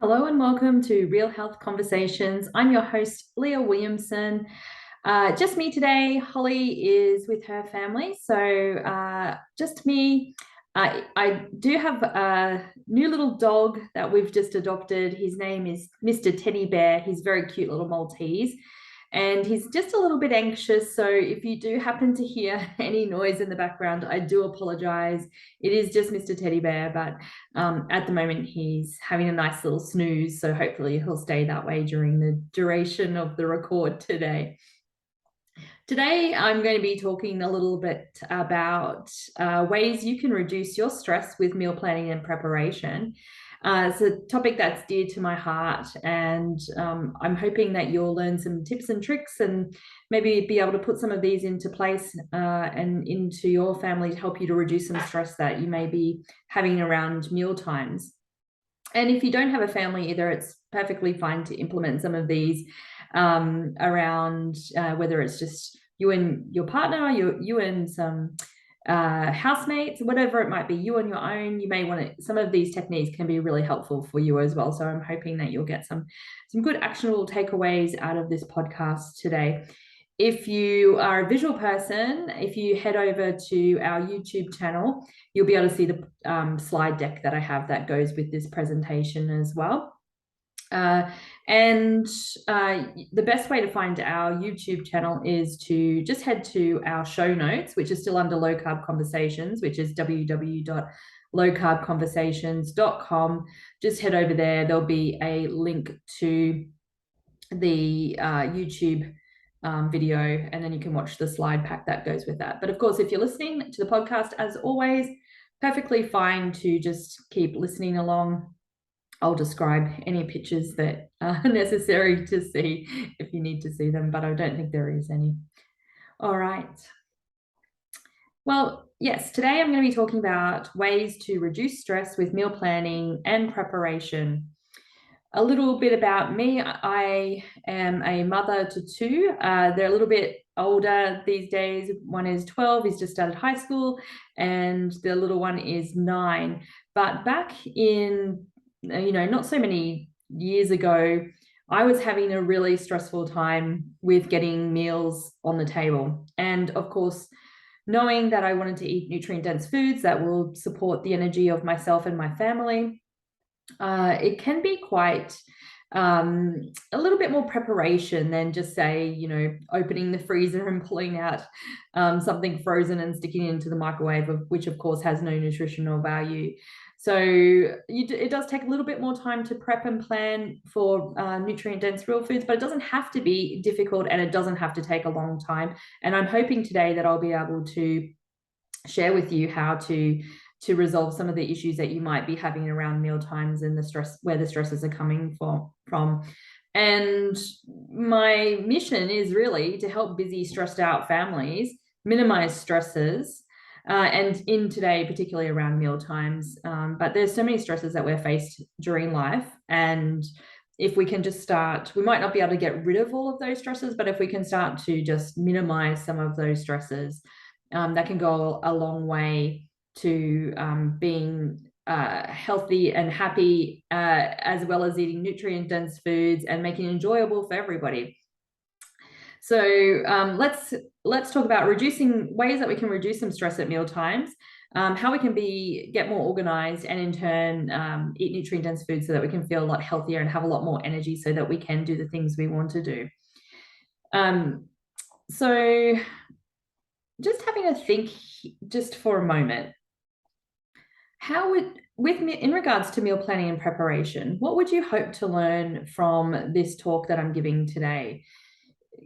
Hello and welcome to Real Health Conversations. I'm your host, Leah Williamson. Just me today. Holly is with her family, so just me. I do have a new little dog that we've just adopted. His name is Mr. Teddy Bear. He's a very cute little Maltese, and he's just a little bit anxious. So if you do happen to hear any noise in the background, I do apologize. It is just Mr. Teddy Bear, but at the moment he's having a nice little snooze. So hopefully he'll stay that way during the duration of the record today. Today, I'm going to be talking a little bit about ways you can reduce your stress with meal planning and preparation. It's a topic that's dear to my heart, and I'm hoping that you'll learn some tips and tricks and maybe be able to put some of these into place and into your family to help you to reduce some stress that you may be having around meal times. And if you don't have a family either, it's perfectly fine to implement some of these around whether it's just you and your partner, you and some housemates, whatever it might be, you on your own. You may want to, some of these techniques can be really helpful for you as well. So I'm hoping that you'll get some good actionable takeaways out of this podcast today. If you are a visual person, if you head over to our YouTube channel, you'll be able to see the slide deck that I have that goes with this presentation as well. And the best way to find our YouTube channel is to just head to our show notes, which is still under Low Carb Conversations, which is www.lowcarbconversations.com. Just head over there. There'll be a link to the YouTube video, and then you can watch the slide pack that goes with that. But of course, if you're listening to the podcast, as always, perfectly fine to just keep listening along. I'll describe any pictures that are necessary to see if you need to see them, but I don't think there is any. All right. Well, yes, today I'm going to be talking about ways to reduce stress with meal planning and preparation. A little bit about me. I am a mother to two. They're a little bit older these days. One is 12, he's just started high school, and the little one is 9. But back in, not so many years ago, I was having a really stressful time with getting meals on the table. And of course, knowing that I wanted to eat nutrient-dense foods that will support the energy of myself and my family, it can be quite a little bit more preparation than just say, opening the freezer and pulling out something frozen and sticking it into the microwave, which of course has no nutritional value. So it does take a little bit more time to prep and plan for nutrient-dense real foods, but it doesn't have to be difficult, and it doesn't have to take a long time. And I'm hoping today that I'll be able to share with you how to resolve some of the issues that you might be having around meal times and the stress, where the stresses are coming from. And my mission is really to help busy, stressed out families minimize stresses, and in today, particularly around meal times. But there's so many stresses that we're faced during life. And if we can just start, we might not be able to get rid of all of those stresses, but if we can start to just minimize some of those stresses, that can go a long way to being healthy and happy, as well as eating nutrient-dense foods and making it enjoyable for everybody. So let's talk about reducing ways that we can reduce some stress at meal times, how we can get more organized, and in turn eat nutrient-dense foods so that we can feel a lot healthier and have a lot more energy so that we can do the things we want to do. So just having a think just for a moment, in regards to meal planning and preparation, what would you hope to learn from this talk that I'm giving today?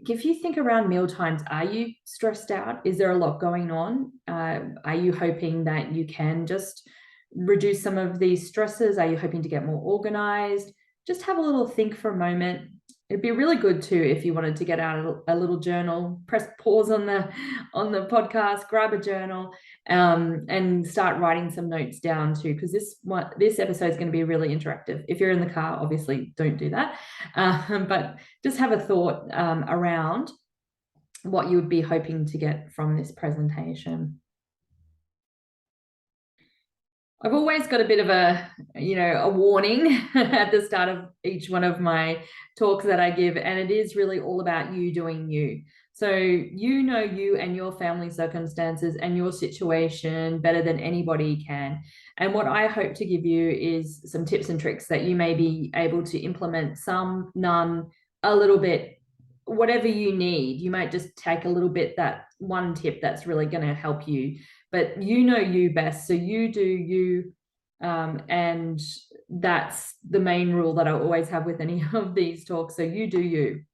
If you think around meal times, are you stressed out? Is there a lot going on? Are you hoping that you can just reduce some of these stresses? Are you hoping to get more organized? Just have a little think for a moment. It'd be really good too if you wanted to get out a little journal, press pause on the podcast, grab a journal, and start writing some notes down too, because this episode is going to be really interactive. If you're in the car, obviously don't do that, but just have a thought around what you would be hoping to get from this presentation. I've always got a bit of a warning at the start of each one of my talks that I give, and it is really all about you doing you. So you know you and your family circumstances and your situation better than anybody can. And what I hope to give you is some tips and tricks that you may be able to implement, some, none, a little bit, whatever you need. You might just take a little bit, that one tip that's really going to help you, but you know you best, so you do you. And that's the main rule that I always have with any of these talks. So you do you.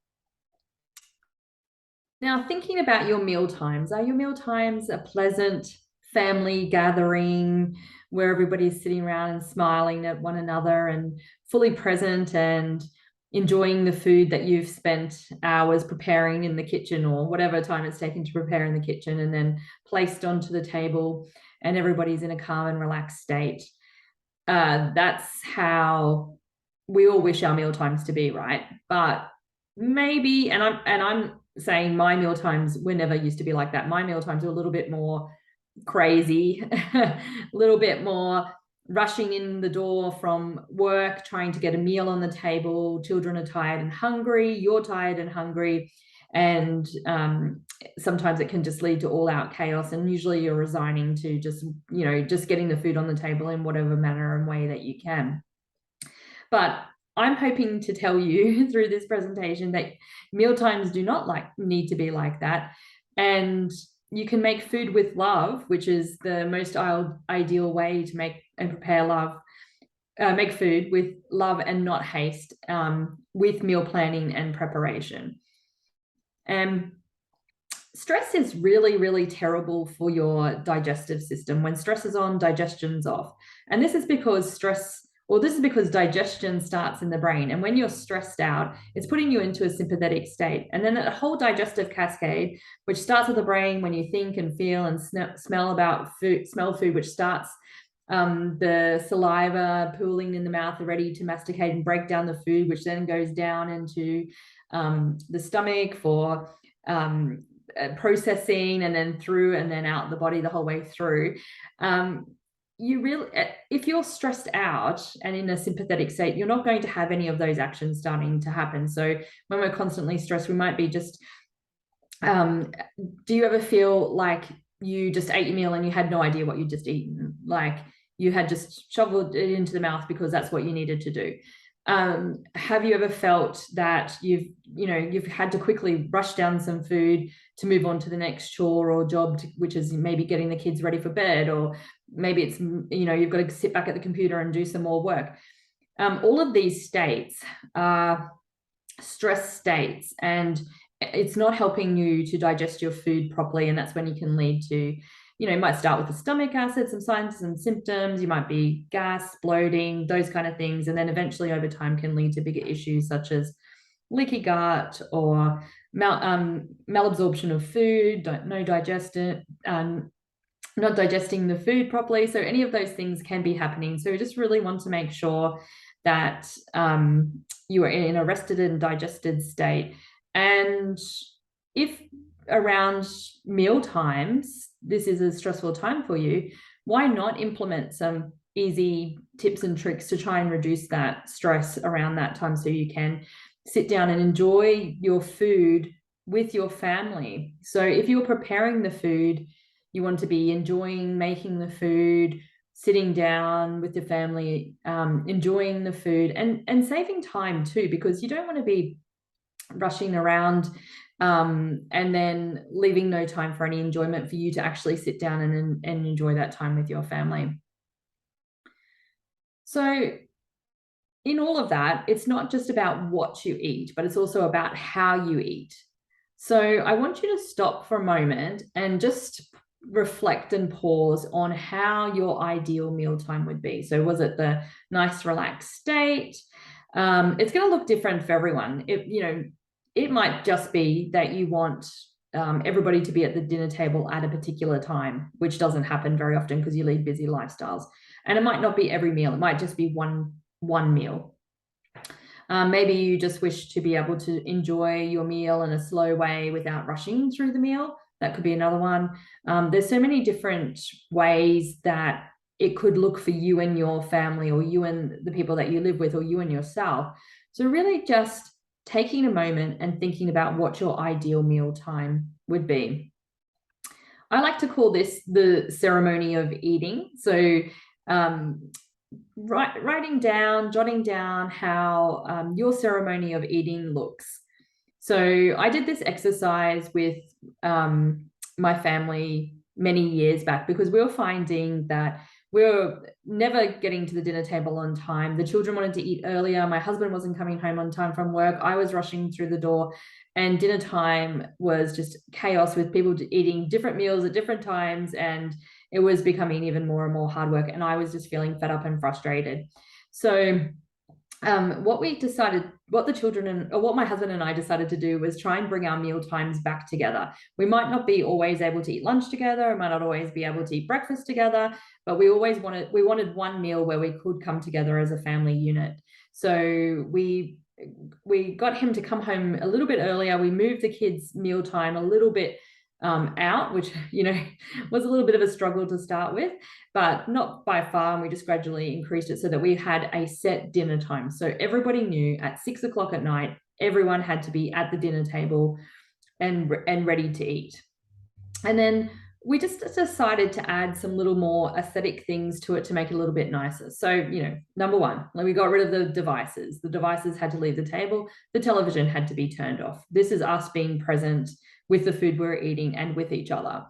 Now, thinking about your meal times, are your meal times a pleasant family gathering where everybody's sitting around and smiling at one another and fully present and enjoying the food that you've spent hours preparing in the kitchen, or whatever time it's taken to prepare in the kitchen, and then placed onto the table, and everybody's in a calm and relaxed state? That's how we all wish our meal times to be, right? But maybe, and I'm saying my meal times were never used to be like that. My meal times are a little bit more crazy, a little bit more rushing in the door from work, trying to get a meal on the table. Children are tired and hungry. You're tired and hungry. And sometimes it can just lead to all out chaos. And usually you're resigning to just getting the food on the table in whatever manner and way that you can. But I'm hoping to tell you through this presentation that meal times do not need to be like that. And you can make food with love, which is the most ideal way to make and prepare make food with love and not haste, with meal planning and preparation. And stress is really, really terrible for your digestive system. When stress is on, digestion's off. And this is because digestion starts in the brain. And when you're stressed out, it's putting you into a sympathetic state. And then that whole digestive cascade, which starts with the brain when you think and feel and smell food, which starts the saliva pooling in the mouth, ready to masticate and break down the food, which then goes down into the stomach for processing, and then through and then out the body the whole way through. If you're stressed out and in a sympathetic state, you're not going to have any of those actions starting to happen. So when we're constantly stressed, we might be just, do you ever feel like you just ate your meal and you had no idea what you'd just eaten? Like you had just shoveled it into the mouth because that's what you needed to do. Have you ever felt that you've had to quickly rush down some food to move on to the next chore or job, which is maybe getting the kids ready for bed, or maybe it's, you've got to sit back at the computer and do some more work. All of these states are stress states, and it's not helping you to digest your food properly. And that's when you can lead to, you might start with the stomach acid, some signs and symptoms. You might be gas, bloating, those kind of things. And then eventually over time can lead to bigger issues such as leaky gut or malabsorption of food, not digesting the food properly. So any of those things can be happening. So we just really want to make sure that you are in a rested and digested state. And if around meal times this is a stressful time for you, why not implement some easy tips and tricks to try and reduce that stress around that time, so you can sit down and enjoy your food with your family. So if you're preparing the food, you want to be enjoying making the food, sitting down with your family, enjoying the food, and saving time too, because you don't want to be rushing around and then leaving no time for any enjoyment for you to actually sit down and enjoy that time with your family. So in all of that, it's not just about what you eat, but it's also about how you eat. So I want you to stop for a moment and just reflect and pause on how your ideal mealtime would be. So was it the nice, relaxed state? It's going to look different for everyone. It might just be that you want everybody to be at the dinner table at a particular time, which doesn't happen very often because you lead busy lifestyles. And it might not be every meal. It might just be one meal. Maybe you just wish to be able to enjoy your meal in a slow way without rushing through the meal. That could be another one. There's so many different ways that it could look for you and your family, or you and the people that you live with, or you and yourself. So really just taking a moment and thinking about what your ideal meal time would be. I like to call this the ceremony of eating. So writing down, jotting down how your ceremony of eating looks. So I did this exercise with my family many years back, because we were finding that we were never getting to the dinner table on time. The children wanted to eat earlier. My husband wasn't coming home on time from work. I was rushing through the door, and dinner time was just chaos, with people eating different meals at different times. And it was becoming even more and more hard work. And I was just feeling fed up and frustrated. So what the children or what my husband and I decided to do was try and bring our meal times back together. We might not be always able to eat lunch together, we might not always be able to eat breakfast together, but we wanted one meal where we could come together as a family unit. So we got him to come home a little bit earlier. We moved the kids' meal time a little bit out, which was a little bit of a struggle to start with, but not by far. And we just gradually increased it so that we had a set dinner time. So everybody knew at 6 o'clock at night, everyone had to be at the dinner table and ready to eat. And then we just decided to add some little more aesthetic things to it to make it a little bit nicer. So, number one, we got rid of the devices. The devices had to leave the table. The television had to be turned off. This is us being present with the food we're eating and with each other.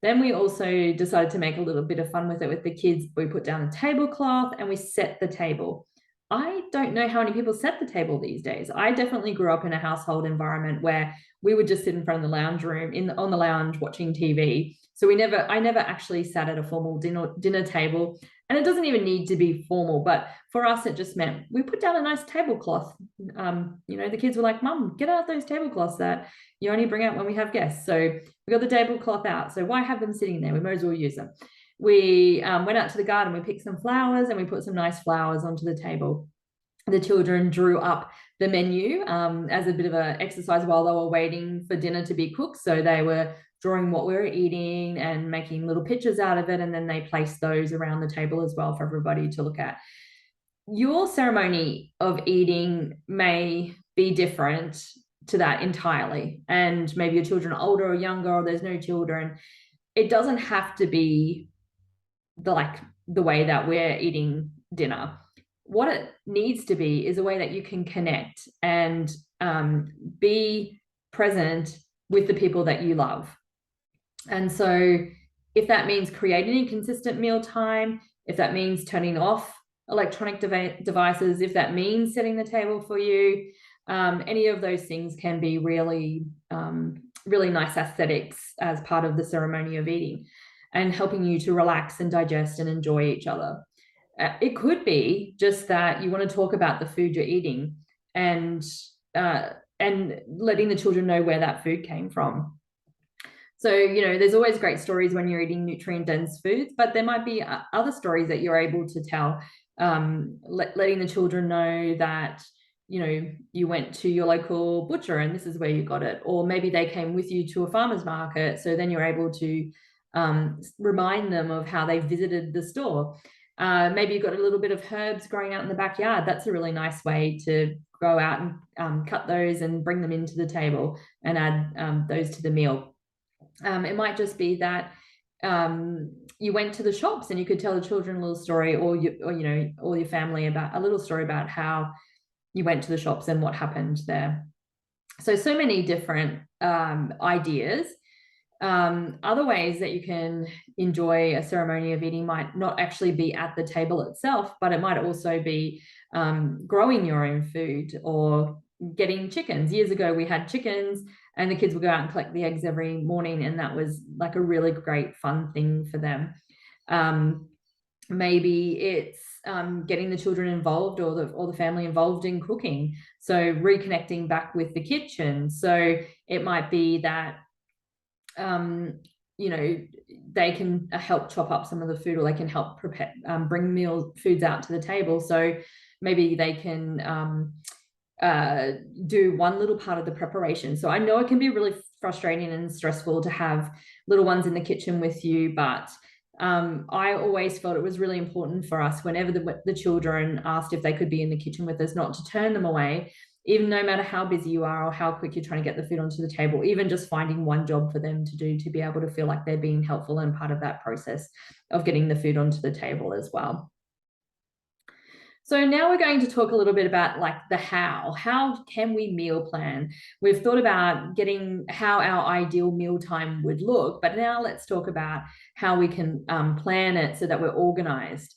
Then we also decided to make a little bit of fun with it with the kids. We put down a tablecloth and we set the table. I don't know how many people set the table these days. I definitely grew up in a household environment where we would just sit in front of the lounge room on the lounge watching TV. So I never actually sat at a formal dinner table. And it doesn't even need to be formal, but for us, it just meant we put down a nice tablecloth. The kids were like, "Mum, get out those tablecloths that you only bring out when we have guests." So we got the tablecloth out. So why have them sitting there? We might as well use them. We went out to the garden, we picked some flowers and we put some nice flowers onto the table. The children drew up the menu as a bit of an exercise while they were waiting for dinner to be cooked. So they were drawing what we were eating and making little pictures out of it. And then they placed those around the table as well for everybody to look at. Your ceremony of eating may be different to that entirely. And maybe your children are older or younger, or there's no children. It doesn't have to be the way that we're eating dinner. What it needs to be is a way that you can connect and be present with the people that you love. And so if that means creating a consistent meal time, if that means turning off electronic devices, if that means setting the table for you, any of those things can be really, really nice aesthetics as part of the ceremony of eating and helping you to relax and digest and enjoy each other. It could be just that you want to talk about the food you're eating and letting the children know where that food came from. So, there's always great stories when you're eating nutrient-dense foods, but there might be other stories that you're able to tell, letting the children know that, you went to your local butcher and this is where you got it. Or maybe they came with you to a farmer's market. So then you're able to remind them of how they visited the store. Maybe you've got a little bit of herbs growing out in the backyard. That's a really nice way to go out and cut those and bring them into the table and add those to the meal. It might just be that you went to the shops and you could tell the children a little story, or your family about a little story about how you went to the shops and what happened there. So many different ideas. Other ways that you can enjoy a ceremony of eating might not actually be at the table itself, but it might also be growing your own food or getting chickens. Years ago, we had chickens and the kids would go out and collect the eggs every morning. And that was like a really great, fun thing for them. Maybe it's getting the children involved or the family involved in cooking. So reconnecting back with the kitchen. So it might be that they can help chop up some of the food, or they can help prepare, bring foods out to the table. So maybe they can do one little part of the preparation. So I know it can be really frustrating and stressful to have little ones in the kitchen with you, but I always felt it was really important for us whenever the children asked if they could be in the kitchen with us, not to turn them away, even no matter how busy you are or how quick you're trying to get the food onto the table, even just finding one job for them to do to be able to feel like they're being helpful and part of that process of getting the food onto the table as well. So now we're going to talk a little bit about like the how. How can we meal plan? We've thought about getting how our ideal mealtime would look, but now let's talk about how we can plan it so that we're organized.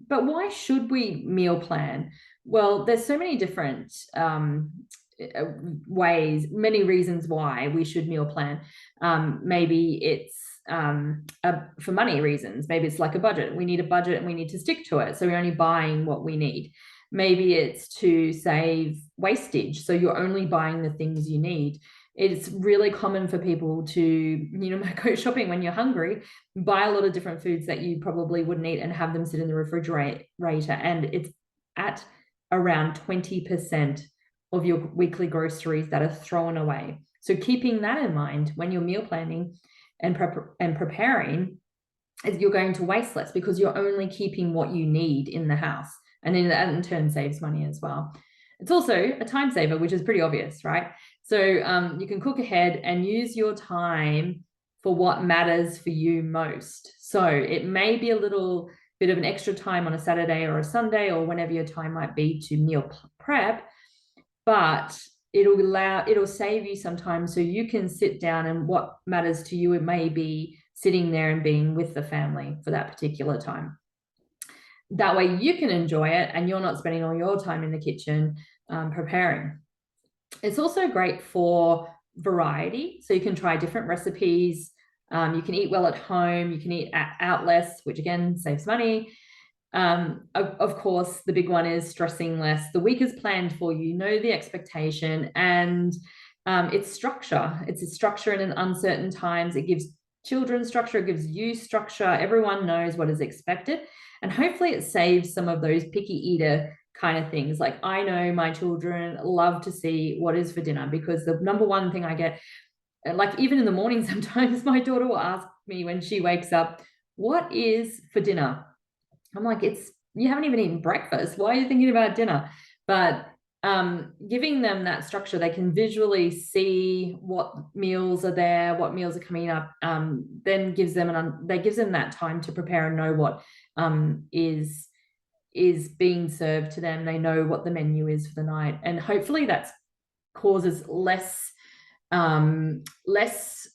But why should we meal plan? Well, there's so many different ways, many reasons why we should meal plan. Maybe it's for money reasons. Maybe it's like a budget. We need a budget and we need to stick to it. So we're only buying what we need. Maybe it's to save wastage. So you're only buying the things you need. It's really common for people to, go shopping when you're hungry, buy a lot of different foods that you probably wouldn't eat and have them sit in the refrigerator. And it's at around 20% of your weekly groceries that are thrown away. So keeping that in mind when you're meal planning and preparing, is you're going to waste less because you're only keeping what you need in the house. And then that in turn saves money as well. It's also a time saver, which is pretty obvious, right? So you can cook ahead and use your time for what matters for you most. So it may be a little bit of an extra time on a Saturday or a Sunday or whenever your time might be to meal prep, but it'll save you some time so you can sit down, and what matters to you, it may be sitting there and being with the family for that particular time. That way you can enjoy it and you're not spending all your time in the kitchen preparing. It's also great for variety. So you can try different recipes. You can eat well at home. You can eat out less, which again saves money. Of course, the big one is stressing less. The week is planned for you, know the expectation, and it's structure. It's a structure in an uncertain times. It gives children structure, it gives you structure. Everyone knows what is expected. And hopefully it saves some of those picky eater kind of things. Like I know my children love to see what is for dinner, because the number one thing I get, like even in the morning, sometimes my daughter will ask me when she wakes up, what is for dinner? I'm like, you haven't even eaten breakfast. Why are you thinking about dinner? But giving them that structure, they can visually see what meals are there, what meals are coming up, then gives them that time to prepare and know what is being served to them. They know what the menu is for the night, and hopefully that causes less of less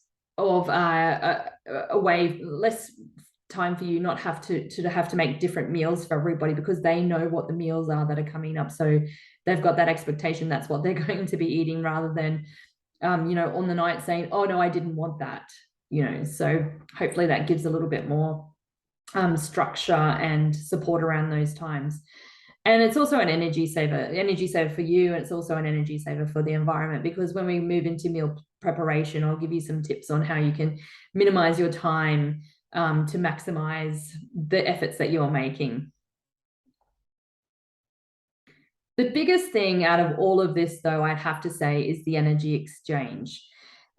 time for you not have to make different meals for everybody, because they know what the meals are that are coming up. So they've got that expectation that's what they're going to be eating, rather than on the night saying, oh no, I didn't want that. So hopefully that gives a little bit more structure and support around those times. And it's also an energy saver for you, and it's also an energy saver for the environment, because when we move into meal preparation, I'll give you some tips on how you can minimize your time to maximize the efforts that you're making. The biggest thing out of all of this, though, I'd have to say, is the energy exchange.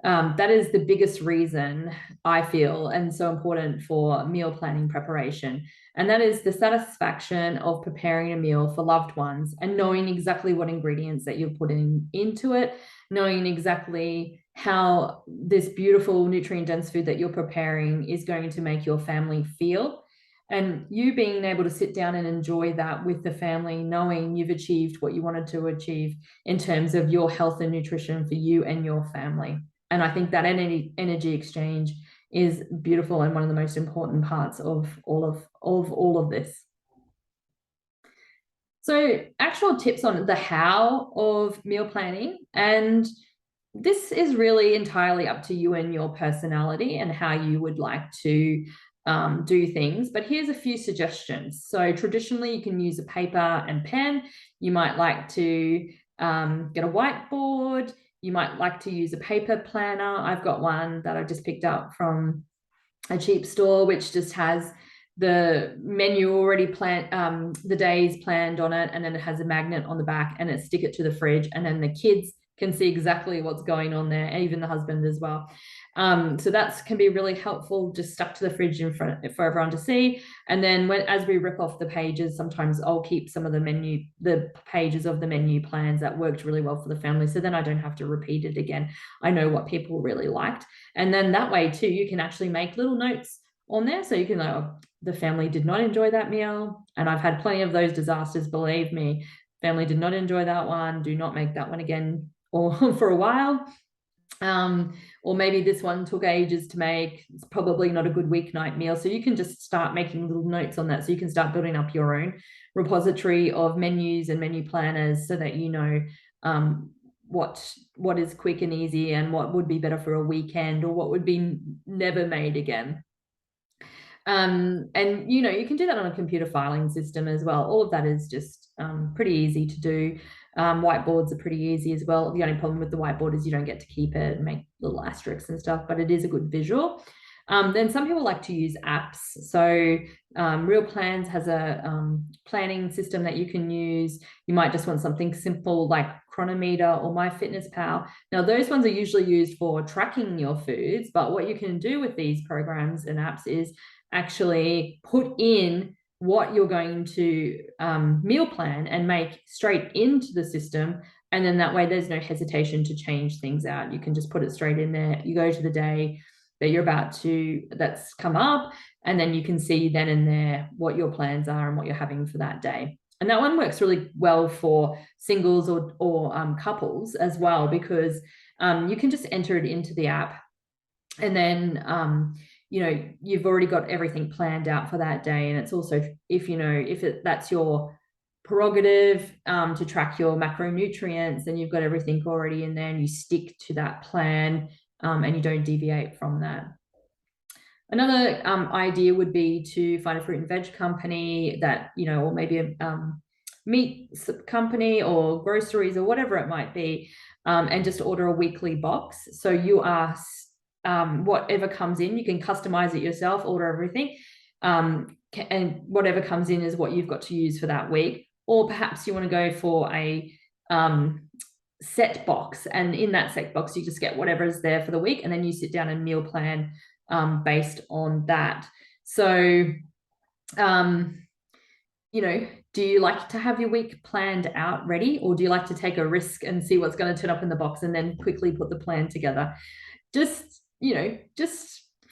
That is the biggest reason I feel and so important for meal planning preparation. And that is the satisfaction of preparing a meal for loved ones and knowing exactly what ingredients that you're putting into it, knowing exactly how this beautiful nutrient-dense food that you're preparing is going to make your family feel. And you being able to sit down and enjoy that with the family, knowing you've achieved what you wanted to achieve in terms of your health and nutrition for you and your family. And I think that energy exchange is beautiful and one of the most important parts of all of this. So actual tips on the how of meal planning, and this is really entirely up to you and your personality and how you would like to do things. But here's a few suggestions. So traditionally, you can use a paper and pen. You might like to get a whiteboard. You might like to use a paper planner. I've got one that I just picked up from a cheap store, which just has the menu already planned, the days planned on it, and then it has a magnet on the back, and it stick it to the fridge, and then the kids can see exactly what's going on there, even the husband as well. So that can be really helpful, just stuck to the fridge in front for everyone to see. And then as we rip off the pages, sometimes I'll keep some of the pages of the menu plans that worked really well for the family. So then I don't have to repeat it again. I know what people really liked. And then that way too, you can actually make little notes on there. So you can like, oh, the family did not enjoy that meal. And I've had plenty of those disasters, believe me. Family did not enjoy that one. Do not make that one again or for a while. Or maybe this one took ages to make. It's probably not a good weeknight meal. So you can just start making little notes on that. So you can start building up your own repository of menus and menu planners so that you know what is quick and easy and what would be better for a weekend or what would be never made again. And you can do that on a computer filing system as well. All of that is just pretty easy to do. Whiteboards are pretty easy as well. The only problem with the whiteboard is you don't get to keep it and make little asterisks and stuff, but it is a good visual. Then some people like to use apps. So Real Plans has a planning system that you can use. You might just want something simple like Chronometer or MyFitnessPal. Now, those ones are usually used for tracking your foods, but what you can do with these programs and apps is actually put in what you're going to meal plan and make straight into the system. And then that way there's no hesitation to change things out. You can just put it straight in there. You go to the day that that's come up, and then you can see then and there what your plans are and what you're having for that day. And that one works really well for singles or couples as well, because you can just enter it into the app, and then you've already got everything planned out for that day. And it's also, that's your prerogative to track your macronutrients, then you've got everything already in there and you stick to that plan and you don't deviate from that. Another idea would be to find a fruit and veg company that, or maybe a meat company or groceries or whatever it might be, and just order a weekly box. So you are whatever comes in, you can customize it yourself, order everything, and whatever comes in is what you've got to use for that week. Or perhaps you want to go for a set box, and in that set box you just get whatever is there for the week, and then you sit down and meal plan based on that. So do you like to have your week planned out ready, or do you like to take a risk and see what's going to turn up in the box and then quickly put the plan together? Just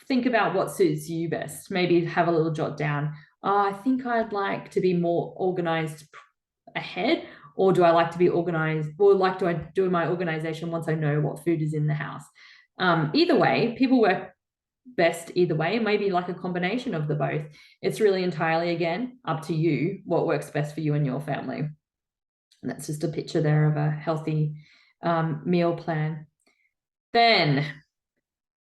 think about what suits you best. Maybe have a little jot down. I think I'd like to be more organized ahead, or do I like to be organized, or do I do my organization once I know what food is in the house? Either way, people work best either way. Maybe like a combination of the both. It's really entirely, again, up to you what works best for you and your family. And that's just a picture there of a healthy meal plan. Then,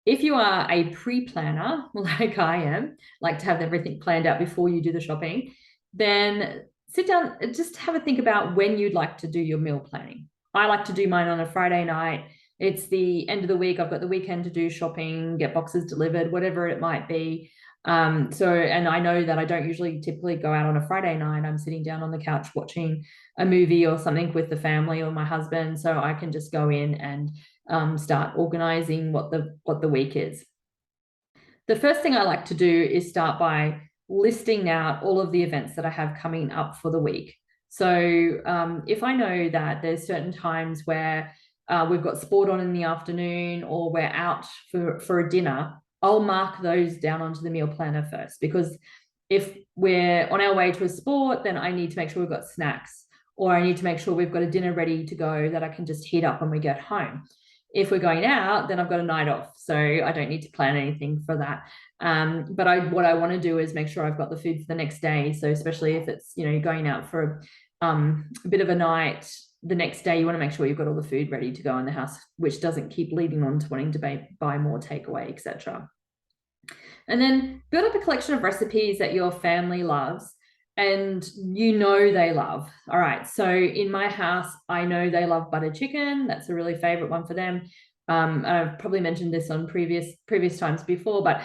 if you are a pre-planner, like I am, like to have everything planned out before you do the shopping, then sit down and just have a think about when you'd like to do your meal planning. I like to do mine on a Friday night. It's the end of the week. I've got the weekend to do shopping, get boxes delivered, whatever it might be. And I know that I don't typically go out on a Friday night. I'm sitting down on the couch watching a movie or something with the family or my husband. So I can just go in and start organizing what the week is. The first thing I like to do is start by listing out all of the events that I have coming up for the week. So if I know that there's certain times where we've got sport on in the afternoon, or we're out for a dinner, I'll mark those down onto the meal planner first, because if we're on our way to a sport, then I need to make sure we've got snacks, or I need to make sure we've got a dinner ready to go that I can just heat up when we get home. If we're going out, then I've got a night off, so I don't need to plan anything for that. But what I want to do is make sure I've got the food for the next day. So especially if it's going out for a bit of a night, the next day you want to make sure you've got all the food ready to go in the house, which doesn't keep leading on to wanting to buy more takeaway, etc. And then build up a collection of recipes that your family loves and they love. All right, so in my house, I know they love butter chicken. That's a really favorite one for them. I've probably mentioned this on previous times before, but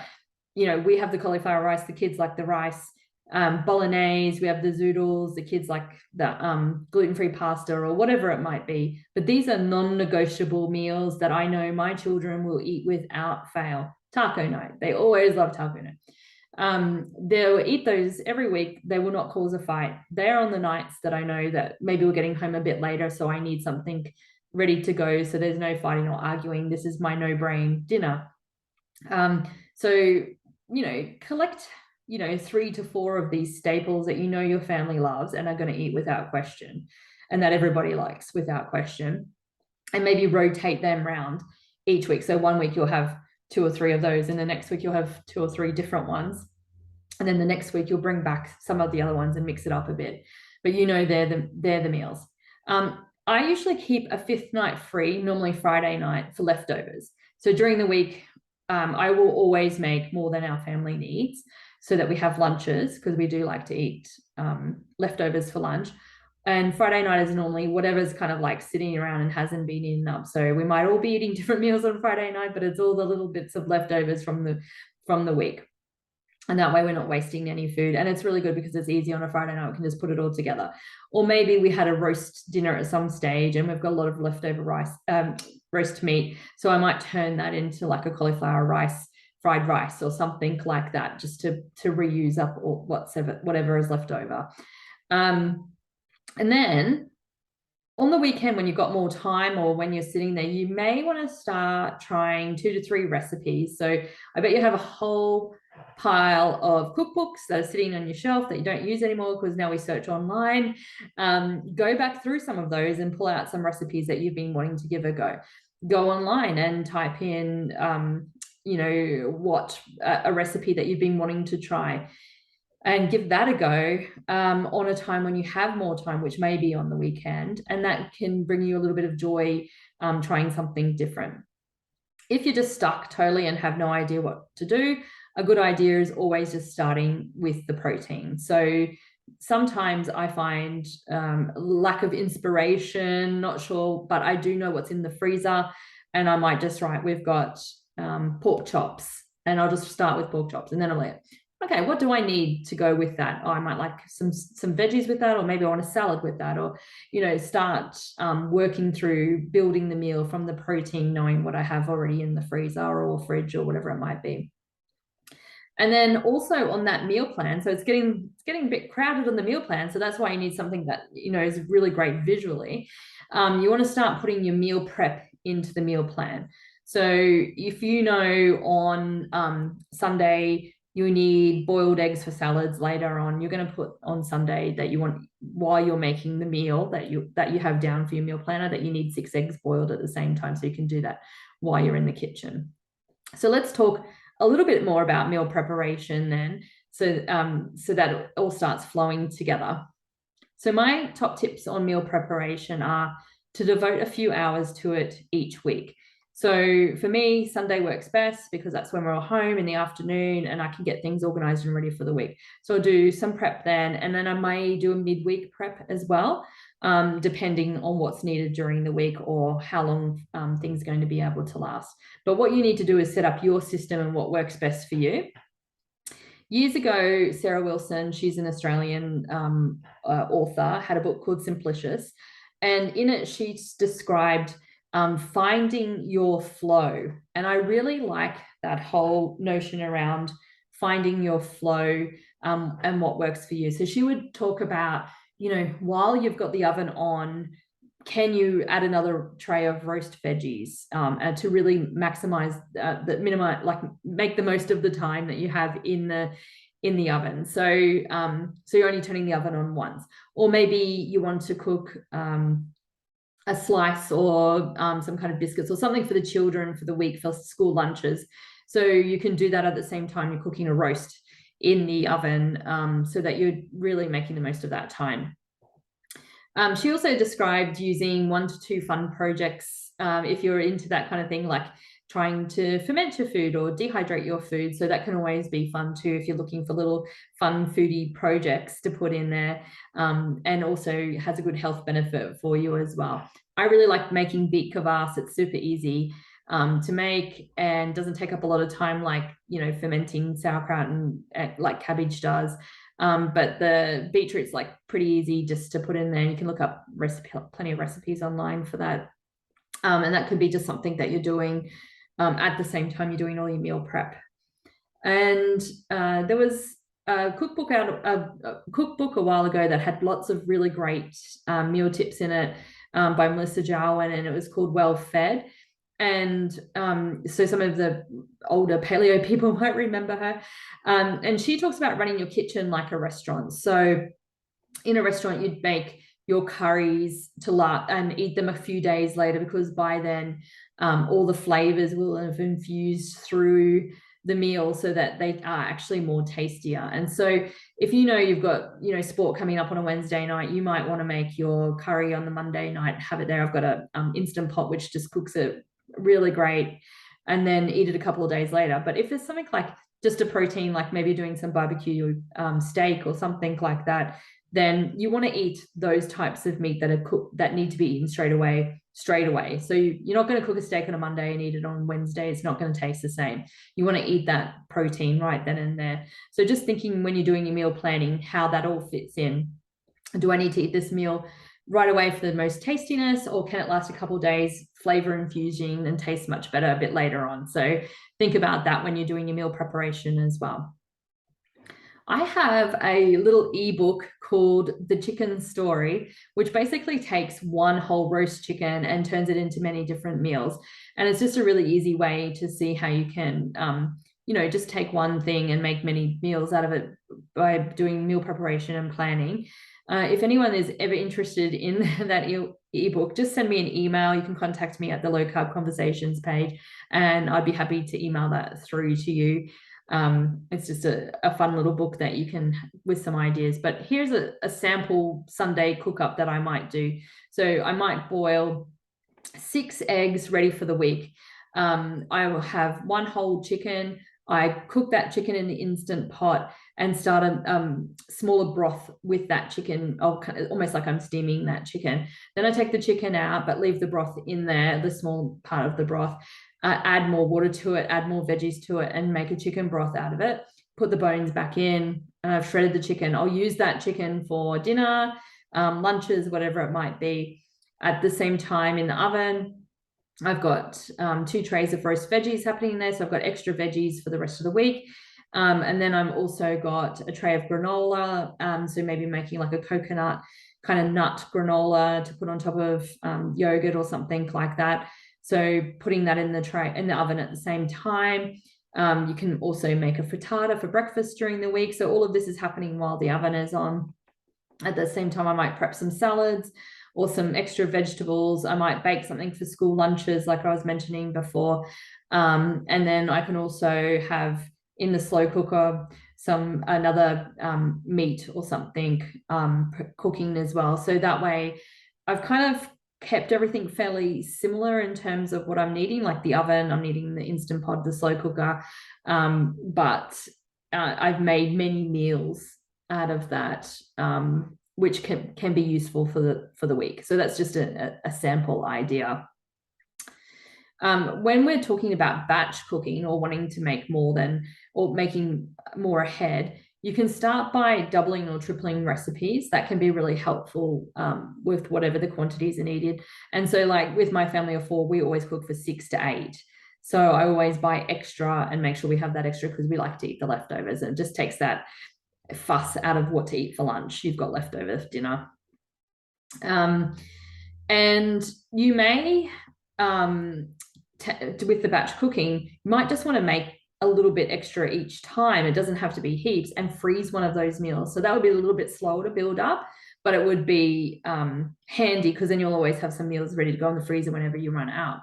we have the cauliflower rice. The kids like the rice. bolognese, we have the zoodles, the kids like the gluten-free pasta or whatever it might be. But these are non-negotiable meals that I know my children will eat without fail. Taco night. They always love taco night. They'll eat those every week. They will not cause a fight. They're on the nights that I know that maybe we're getting home a bit later, so I need something ready to go. So there's no fighting or arguing. This is my no-brain dinner. So, collect 3 to 4 of these staples that your family loves and are going to eat without question, and that everybody likes without question, and maybe rotate them around each week. So one week you'll have 2 or 3 of those, and the next week you'll have 2 or 3 different ones, and then the next week you'll bring back some of the other ones and mix it up a bit. But they're the meals. I usually keep a 5th night free, normally Friday night, for leftovers. So during the week, I will always make more than our family needs, so that we have lunches, because we do like to eat leftovers for lunch. And Friday night is normally whatever's kind of like sitting around and hasn't been eaten up. So we might all be eating different meals on Friday night, but it's all the little bits of leftovers from the week. And that way we're not wasting any food. And it's really good because it's easy on a Friday night. We can just put it all together. Or maybe we had a roast dinner at some stage and we've got a lot of leftover roast meat. So I might turn that into like a cauliflower fried rice or something like that, just to reuse up or whatever is left over. And then on the weekend, when you've got more time or when you're sitting there, you may want to start trying 2 to 3 recipes. So I bet you have a whole pile of cookbooks that are sitting on your shelf that you don't use anymore, because now we search online. Go back through some of those and pull out some recipes that you've been wanting to give a go. Go online and type in a recipe that you've been wanting to try, and give that a go on a time when you have more time, which may be on the weekend, and that can bring you a little bit of joy trying something different. If you're just stuck totally and have no idea what to do, a good idea is always just starting with the protein. So sometimes I find lack of inspiration, not sure, but I do know what's in the freezer, and I might just write, we've got pork chops, and I'll just start with pork chops, and then I'm like, okay, what do I need to go with that? Oh, I might like some veggies with that, or maybe I want a salad with that, or start working through building the meal from the protein, knowing what I have already in the freezer or fridge or whatever it might be. And then also on that meal plan, so it's getting a bit crowded on the meal plan, so that's why you need something that is really great visually. You want to start putting your meal prep into the meal plan. So if on Sunday you need boiled eggs for salads, later on you're going to put on Sunday that you want, while you're making the meal that you have down for your meal planner, that you need 6 eggs boiled at the same time, so you can do that while you're in the kitchen. So let's talk a little bit more about meal preparation then, so that it all starts flowing together. So my top tips on meal preparation are to devote a few hours to it each week. So for me, Sunday works best because that's when we're all home in the afternoon and I can get things organized and ready for the week. So I'll do some prep then, and then I may do a midweek prep as well, depending on what's needed during the week or how long things are going to be able to last. But what you need to do is set up your system and what works best for you. Years ago, Sarah Wilson, she's an Australian author, had a book called Simplicious. And in it, she described finding your flow. And I really like that whole notion around finding your flow and what works for you. So she would talk about, while you've got the oven on, can you add another tray of roast veggies to really maximize make the most of the time that you have in the oven. So you're only turning the oven on once, or maybe you want to cook a slice or some kind of biscuits or something for the children for the week for school lunches. So you can do that at the same time you're cooking a roast in the oven, so that you're really making the most of that time. She also described using 1 to 2 fun projects if you're into that kind of thing, like trying to ferment your food or dehydrate your food. So that can always be fun too if you're looking for little fun foodie projects to put in there, and also has a good health benefit for you as well. I really like making beet kvass. It's super easy to make and doesn't take up a lot of time, like fermenting sauerkraut and like cabbage does. But the beetroot's like pretty easy just to put in there. You can look up plenty of recipes online for that. And that could be just something that you're doing at the same time you're doing all your meal prep. And there was a cookbook a while ago that had lots of really great meal tips in it by Melissa Jarwin, and it was called Well Fed. And so some of the older paleo people might remember her. And she talks about running your kitchen like a restaurant. So in a restaurant, you'd make your curries to last and eat them a few days later, because by then all the flavors will have infused through the meal so that they are actually more tastier. And so if you know you've got sport coming up on a Wednesday night, you might want to make your curry on the Monday night, have it there. I've got a Instant Pot which just cooks it really great, and then eat it a couple of days later. But if there's something like just a protein, like maybe doing some barbecue steak or something like that, then you want to eat those types of meat that are cooked, that need to be eaten straight away. So you're not going to cook a steak on a Monday and eat it on Wednesday. It's not going to taste the same. You want to eat that protein right then and there. So just thinking when you're doing your meal planning, how that all fits in. Do I need to eat this meal right away for the most tastiness, or can it last a couple of days, flavor infusing, and taste much better a bit later on? So think about that when you're doing your meal preparation as well. I have a little ebook called The Chicken Story, which basically takes one whole roast chicken and turns it into many different meals. And it's just a really easy way to see how you can, just take one thing and make many meals out of it by doing meal preparation and planning. If anyone is ever interested in that ebook, just send me an email. You can contact me at the Low Carb Conversations page, and I'd be happy to email that through to you. It's just a fun little book that you can, with some ideas. But here's a sample Sunday cook up that I might do. So I might boil 6 eggs ready for the week. I will have 1 whole chicken. I cook that chicken in the Instant Pot and start a smaller broth with that chicken, almost like I'm steaming that chicken. Then I take the chicken out, but leave the broth in there, the small part of the broth. Add more water to it, add more veggies to it, and make a chicken broth out of it. Put the bones back in, and I've shredded the chicken. I'll use that chicken for dinner, lunches, whatever it might be. At the same time, in the oven, I've got 2 trays of roast veggies happening there. So I've got extra veggies for the rest of the week. And then I've also got a tray of granola. So maybe making like a coconut kind of nut granola to put on top of yogurt or something like that. So putting that in the tray in the oven at the same time. You can also make a frittata for breakfast during the week. So all of this is happening while the oven is on. At the same time, I might prep some salads or some extra vegetables. I might bake something for school lunches, like I was mentioning before. And then I can also have in the slow cooker another meat or something cooking as well. So that way I've kind of kept everything fairly similar in terms of what I'm needing, like the oven, I'm needing the Instant Pot, the slow cooker, but I've made many meals out of that, which can be useful for the week. So that's just a sample idea. When we're talking about batch cooking or wanting to make more than, or making more ahead, you can start by doubling or tripling recipes. That can be really helpful with whatever the quantities are needed. And so like with my family of 4, we always cook for 6 to 8. So I always buy extra and make sure we have that extra because we like to eat the leftovers. And it just takes that fuss out of what to eat for lunch. You've got leftover for dinner. And you may, with the batch cooking, you might just want to make a little bit extra each time. It doesn't have to be heaps, and freeze one of those meals. So that would be a little bit slower to build up, but it would be handy because then you'll always have some meals ready to go in the freezer whenever you run out.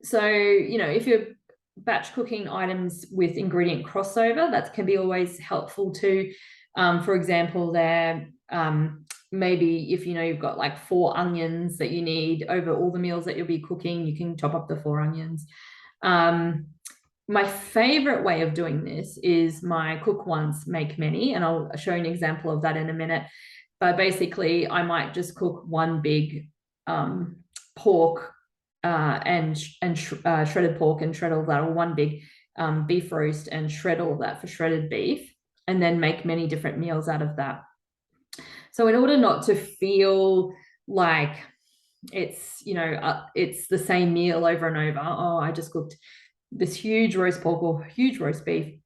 So, if you're batch cooking items with ingredient crossover, that can be always helpful too. For example, maybe if you've got like 4 onions that you need over all the meals that you'll be cooking, you can chop up the 4 onions. My favorite way of doing this is my cook once, make many, and I'll show you an example of that in a minute. But basically, I might just cook one big pork and shredded pork and shred all that, or one big beef roast and shred all that for shredded beef. and then make many different meals out of that. So in order not to feel like it's, it's the same meal over and over, oh, I just cooked this huge roast pork or huge roast beef,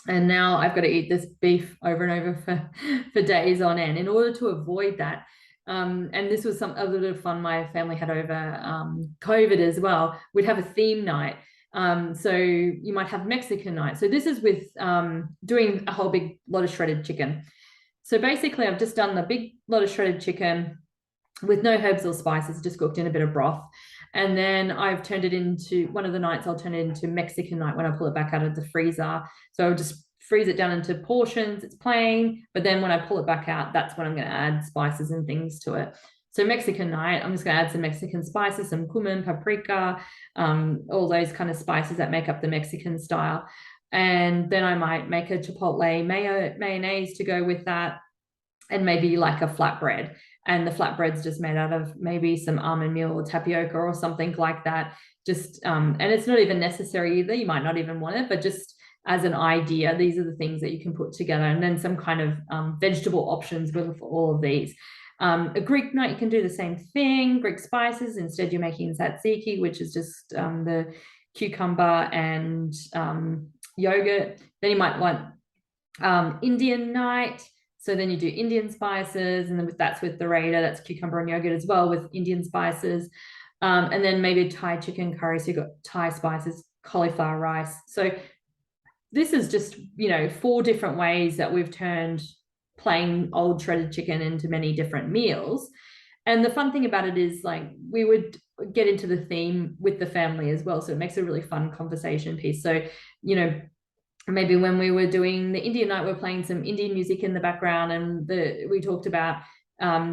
and now I've got to eat this beef over and over for days on end. In order to avoid that, and this was a little bit of fun my family had over COVID as well, we'd have a theme night. So you might have Mexican night. So this is with doing a whole big lot of shredded chicken. So basically I've just done the big lot of shredded chicken with no herbs or spices, just cooked in a bit of broth. And then I've turned it into, one of the nights I'll turn it into Mexican night when I pull it back out of the freezer. So I'll just freeze it down into portions. It's plain, but then when I pull it back out, that's when I'm going to add spices and things to it. So Mexican night, I'm just going to add some Mexican spices, some cumin, paprika, all those kind of spices that make up the Mexican style. And then I might make a chipotle mayonnaise to go with that, and maybe like a flatbread. And the flatbread's just made out of maybe some almond meal or tapioca or something like that. Just and it's not even necessary either. You might not even want it, but just as an idea, these are the things that you can put together. And then some kind of vegetable options with all of these. A Greek night, you can do the same thing. Greek spices. Instead, you're making tzatziki, which is just the cucumber and yogurt. Then you might want Indian night. So then you do Indian spices, and then that's with the Raida, that's cucumber and yogurt as well with Indian spices. And then maybe Thai chicken curry. So you've got Thai spices, cauliflower rice. So this is just, 4 different ways that we've turned plain old shredded chicken into many different meals. And the fun thing about it is, like, we would get into the theme with the family as well. So it makes a really fun conversation piece. So, maybe when we were doing the Indian night, we're playing some Indian music in the background, and we talked about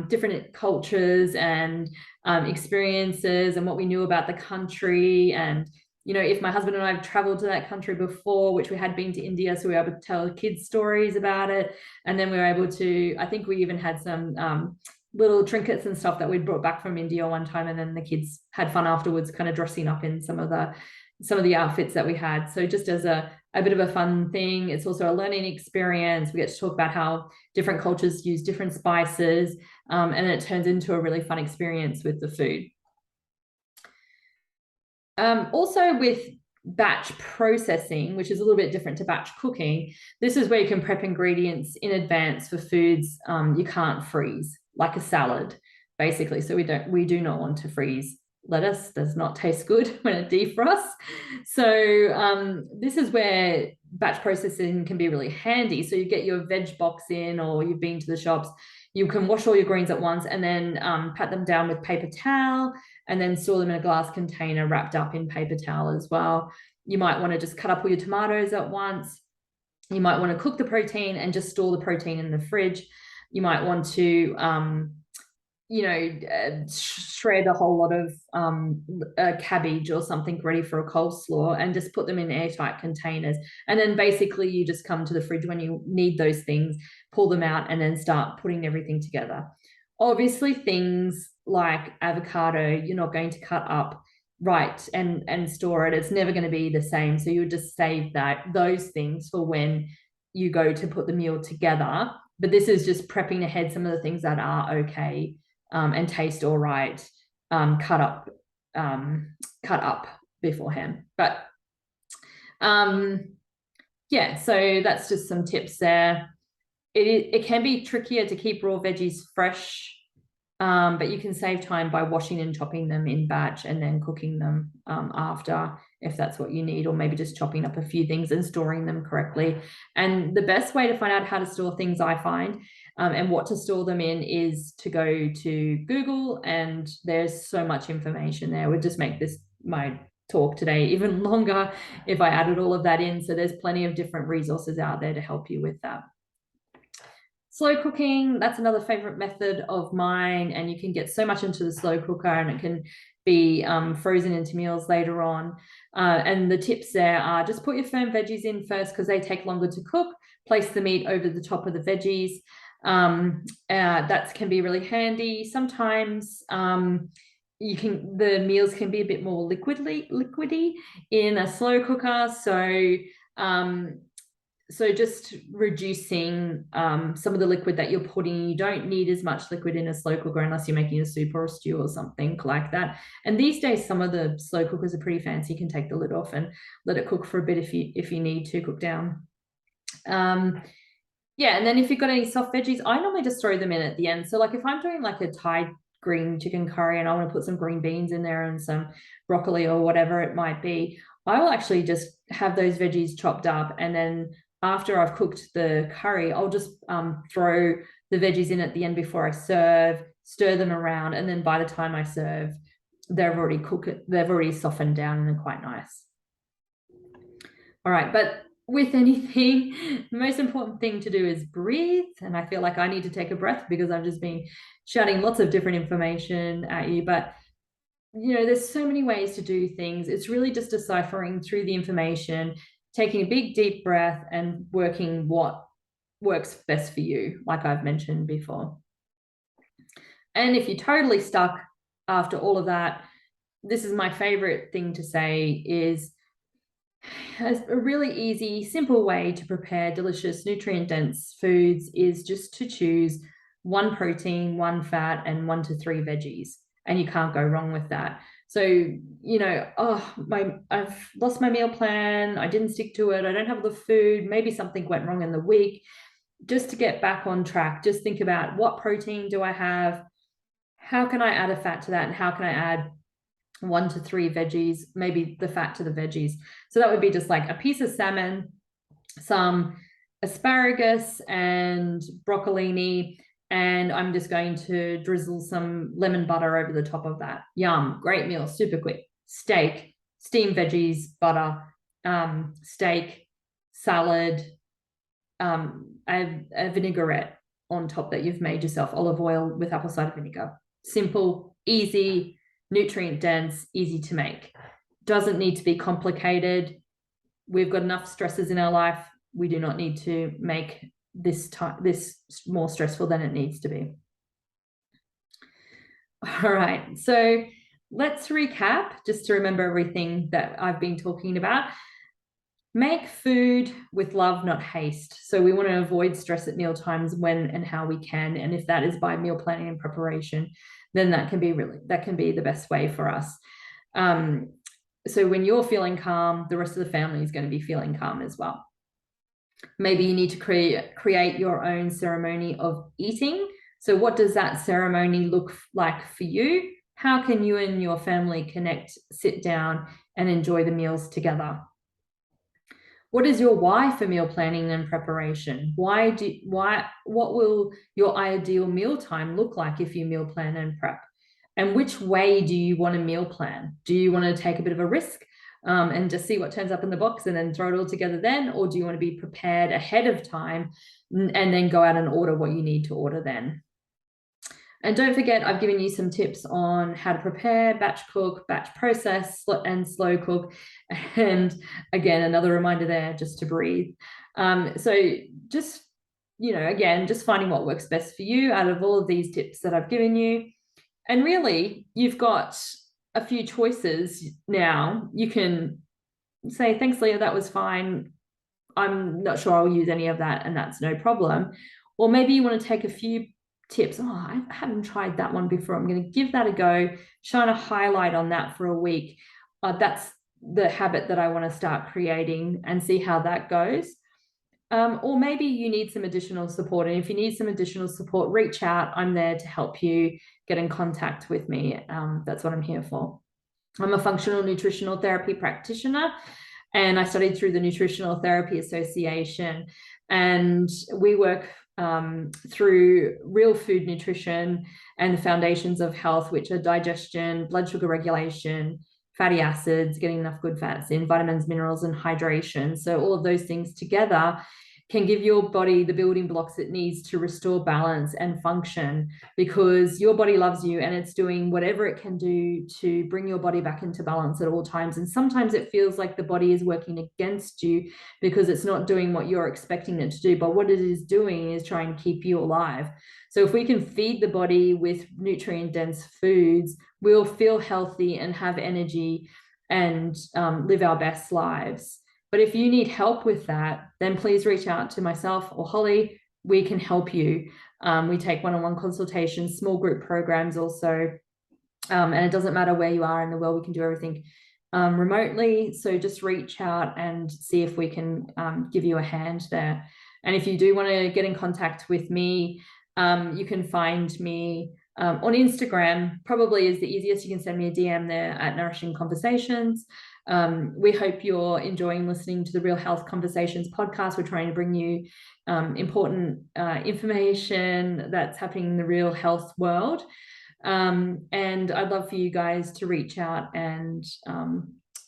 different cultures and experiences and what we knew about the country. And, if my husband and I have traveled to that country before, which we had been to India, so we were able to tell kids stories about it. And then we were able to, I think we even had some little trinkets and stuff that we'd brought back from India one time. And then the kids had fun afterwards, kind of dressing up in some of the outfits that we had. So just as a bit of a fun thing. It's also a learning experience. We get to talk about how different cultures use different spices, and it turns into a really fun experience with the food. Also with batch processing, which is a little bit different to batch cooking, this is where you can prep ingredients in advance for foods you can't freeze, like a salad, basically. So we do not want to freeze lettuce. Does not taste good when it defrosts. So this is where batch processing can be really handy. So you get your veg box in, or you've been to the shops, you can wash all your greens at once, and then pat them down with paper towel, and then store them in a glass container wrapped up in paper towel as well. You might want to just cut up all your tomatoes at once. You might want to cook the protein and just store the protein in the fridge. You might want to shred a whole lot of cabbage or something ready for a coleslaw, and just put them in airtight containers. And then basically you just come to the fridge when you need those things, pull them out, and then start putting everything together. Obviously, things like avocado, you're not going to cut up right and store it. It's never going to be the same. So you would just save those things for when you go to put the meal together. But this is just prepping ahead some of the things that are okay and taste all right, cut up beforehand. But yeah, so that's just some tips there. It can be trickier to keep raw veggies fresh, but you can save time by washing and chopping them in batch and then cooking them after, if that's what you need, or maybe just chopping up a few things and storing them correctly. And the best way to find out how to store things, I find, and what to store them in, is to go to Google, and there's so much information there. It would just make my talk today even longer if I added all of that in. So there's plenty of different resources out there to help you with that. Slow cooking, that's another favorite method of mine, and you can get so much into the slow cooker, and it can be frozen into meals later on. And the tips there are, just put your firm veggies in first because they take longer to cook. Place the meat over the top of the veggies. That can be really handy. Sometimes the meals can be a bit more liquidy in a slow cooker. So so just reducing some of the liquid that you're putting. You don't need as much liquid in a slow cooker unless you're making a soup or a stew or something like that. And these days, some of the slow cookers are pretty fancy. You can take the lid off and let it cook for a bit if you need to cook down. Yeah, and then if you've got any soft veggies, I normally just throw them in at the end. So like if I'm doing like a Thai green chicken curry and I want to put some green beans in there and some broccoli or whatever it might be, I will actually just have those veggies chopped up, and then after I've cooked the curry, I'll just throw the veggies in at the end before I serve, stir them around, and then by the time I serve, they've already softened down and they're quite nice. All right, but with anything, the most important thing to do is breathe. And I feel like I need to take a breath because I've just been shouting lots of different information at you. But, you know, there's so many ways to do things. It's really just deciphering through the information, taking a big, deep breath and working what works best for you, like I've mentioned before. And if you're totally stuck after all of that, this is my favorite thing to say is a really easy, simple way to prepare delicious, nutrient-dense foods is just to choose 1 protein, 1 fat, and 1 to 3 veggies. And you can't go wrong with that. So, you know, I've lost my meal plan. I didn't stick to it. I don't have the food. Maybe something went wrong in the week. Just to get back on track, just think about what protein do I have? How can I add a fat to that? And how can I add 1 to 3 veggies, maybe the fat to the veggies. So that would be just like a piece of salmon, some asparagus and broccolini, and I'm just going to drizzle some lemon butter over the top of that. Yum, great meal, super quick. Steak, steamed veggies, butter, steak, salad, a vinaigrette on top that you've made yourself, olive oil with apple cider vinegar. Simple, easy, nutrient dense, easy to make. Doesn't need to be complicated. We've got enough stresses in our life. We do not need to make this more stressful than it needs to be. All right, so let's recap just to remember everything that I've been talking about. Make food with love, not haste. So we want to avoid stress at meal times when and how we can. And if that is by meal planning and preparation, then that can be the best way for us. So when you're feeling calm, the rest of the family is going to be feeling calm as well. Maybe you need to create your own ceremony of eating. So what does that ceremony look like for you? How can you and your family connect, sit down, and enjoy the meals together? What is your why for meal planning and preparation? What will your ideal meal time look like if you meal plan and prep? And which way do you want to meal plan? Do you want to take a bit of a risk and just see what turns up in the box and then throw it all together then? Or do you want to be prepared ahead of time and then go out and order what you need to order then? And don't forget, I've given you some tips on how to prepare, batch cook, batch process, and slow cook. And again, another reminder there just to breathe. So just, you know, again, just finding what works best for you out of all of these tips that I've given you. And really, you've got a few choices now. You can say, thanks, Leah, that was fine. I'm not sure I'll use any of that, and that's no problem. Or maybe you want to take a few tips. Oh, I haven't tried that one before. I'm going to give that a go, shine a highlight on that for a week. That's the habit that I want to start creating and see how that goes. Or maybe you need some additional support. And if you need some additional support, reach out. I'm there to help you get in contact with me. That's what I'm here for. I'm a functional nutritional therapy practitioner, and I studied through the Nutritional Therapy Association. And we work through real food nutrition and the foundations of health, which are digestion, blood sugar regulation, fatty acids, getting enough good fats in, vitamins, minerals, and hydration. So all of those things together can give your body the building blocks it needs to restore balance and function, because your body loves you and it's doing whatever it can do to bring your body back into balance at all times. And sometimes it feels like the body is working against you because it's not doing what you're expecting it to do. But what it is doing is trying to keep you alive. So if we can feed the body with nutrient-dense foods, we'll feel healthy and have energy and live our best lives. But if you need help with that, then please reach out to myself or Holly. We can help you. We take one-on-one consultations, small group programs also. And it doesn't matter where you are in the world, we can do everything remotely. So just reach out and see if we can give you a hand there. And if you do want to get in contact with me, you can find me on Instagram, probably is the easiest. You can send me a DM there at Nourishing Conversations. We hope you're enjoying listening to the Real Health Conversations podcast. We're trying to bring you important information that's happening in the real health world. And I'd love for you guys to reach out and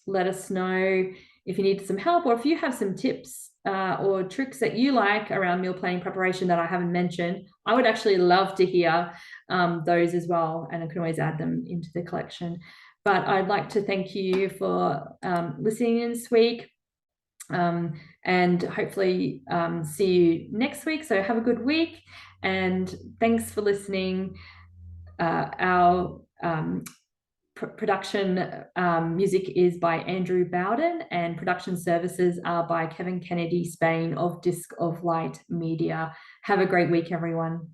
let us know if you need some help, or if you have some tips or tricks that you like around meal planning preparation that I haven't mentioned. I would actually love to hear those as well, and I can always add them into the collection. But I'd like to thank you for listening in this week, and hopefully see you next week. So have a good week, and thanks for listening. Our production music is by Andrew Bowden, and production services are by Kevin Kennedy Spain of Disc of Light Media. Have a great week, everyone.